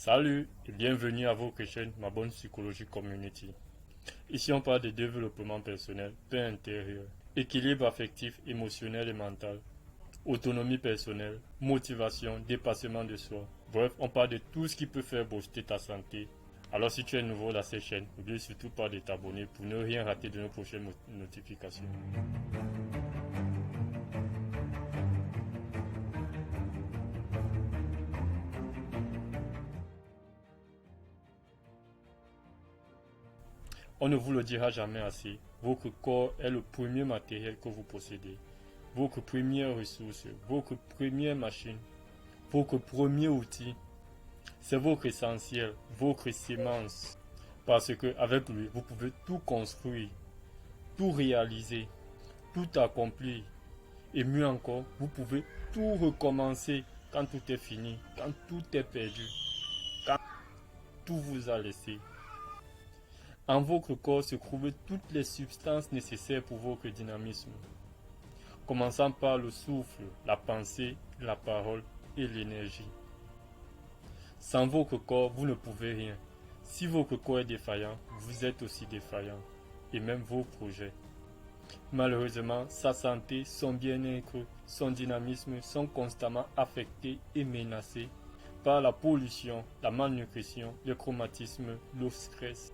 Salut et bienvenue à votre chaîne Ma Bonne Psychologie Community. Ici on parle de développement personnel, paix intérieure, équilibre affectif, émotionnel et mental, autonomie personnelle, motivation, dépassement de soi. Bref, on parle de tout ce qui peut faire booster ta santé. Alors si tu es nouveau dans cette chaîne, n'oublie surtout pas de t'abonner pour ne rien rater de nos prochaines notifications. On ne vous le dira jamais assez, votre corps est le premier matériel que vous possédez, votre première ressource, votre première machine, votre premier outil. C'est votre essentiel, votre sémence. Parce que avec lui, vous pouvez tout construire, tout réaliser, tout accomplir. Et mieux encore, vous pouvez tout recommencer quand tout est fini, quand tout est perdu, quand tout vous a laissé. En votre corps se trouvent toutes les substances nécessaires pour votre dynamisme, commençant par le souffle, la pensée, la parole et l'énergie. Sans votre corps, vous ne pouvez rien. Si votre corps est défaillant, vous êtes aussi défaillant, et même vos projets. Malheureusement, sa santé, son bien-être, son dynamisme sont constamment affectés et menacés par la pollution, la malnutrition, le traumatisme, le stress,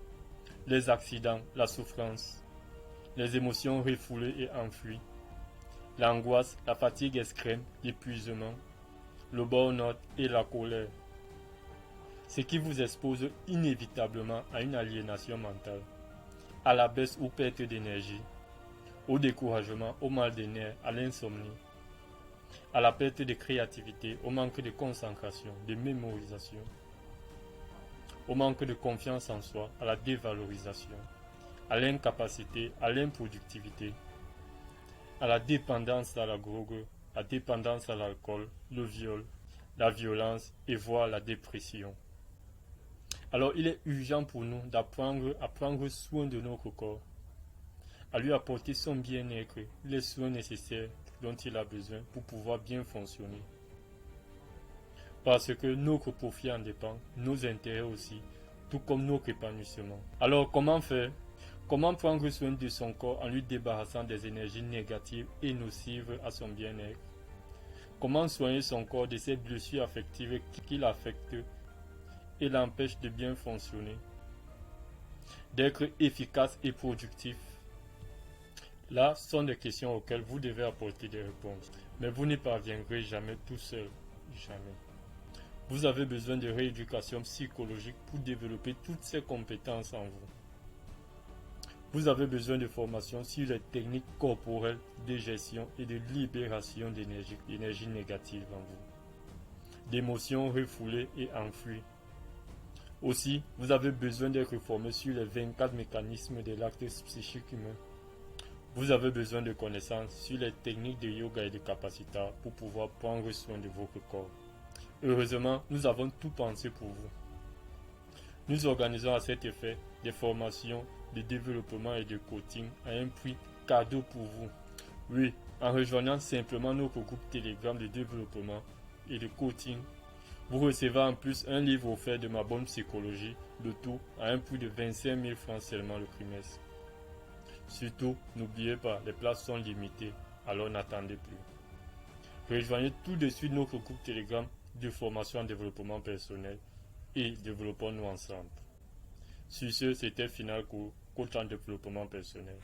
les accidents, la souffrance, les émotions refoulées et enfouies, l'angoisse, la fatigue extrême, l'épuisement, le burn-out et la colère. Ce qui vous expose inévitablement à une aliénation mentale, à la baisse ou perte d'énergie, au découragement, au mal de nerfs, à l'insomnie, à la perte de créativité, au manque de concentration, de mémorisation, au manque de confiance en soi, à la dévalorisation, à l'incapacité, à l'improductivité, à la dépendance à la drogue, la dépendance à l'alcool, le viol, la violence et voire la dépression. Alors il est urgent pour nous d'apprendre à prendre soin de notre corps, à lui apporter son bien-être, les soins nécessaires dont il a besoin pour pouvoir bien fonctionner. Parce que notre profit en dépend, nos intérêts aussi, tout comme notre épanouissement. Alors comment faire? Comment prendre soin de son corps en lui débarrassant des énergies négatives et nocives à son bien-être? Comment soigner son corps de ces blessures affectives qui l'affectent et l'empêchent de bien fonctionner, d'être efficace et productif? Là sont des questions auxquelles vous devez apporter des réponses. Mais vous n'y parviendrez jamais tout seul. Jamais. Vous avez besoin de rééducation psychologique pour développer toutes ces compétences en vous. Vous avez besoin de formation sur les techniques corporelles de gestion et de libération d'énergie négative en vous, d'émotions refoulées et enfouies. Aussi, vous avez besoin d'être formé sur les 24 mécanismes de l'acte psychique humain. Vous avez besoin de connaissances sur les techniques de yoga et de capacita pour pouvoir prendre soin de votre corps. Heureusement, nous avons tout pensé pour vous. Nous organisons à cet effet des formations de développement et de coaching à un prix cadeau pour vous. Oui, en rejoignant simplement notre groupe Telegram de développement et de coaching, vous recevez en plus un livre offert de Ma Bonne Psychologie, le tout à un prix de 25 000 francs seulement le trimestre. Surtout, n'oubliez pas, les places sont limitées, alors n'attendez plus. Rejoignez tout de suite notre groupe Telegram de formation en développement personnel et développons-nous ensemble. Sur ce, c'était Final Coach en développement personnel.